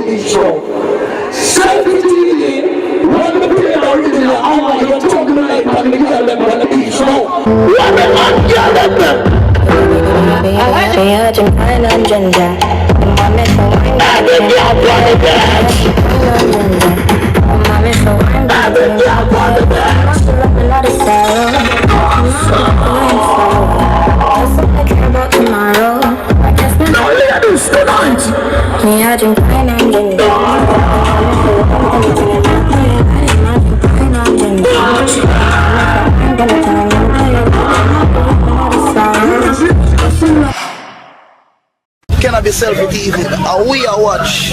this show. Self-esteem, when the play original, how you're talking like on the girl them on the beach show. What the man girl them? Urgent kind of ginger. Mommy for wine. I think you're one of them. Mommy for wine. I think you're one of them. I care about tomorrow. I guess my Now ladies tonight. me urgent kind of ginger. Cannot be self-defeated. We are watch.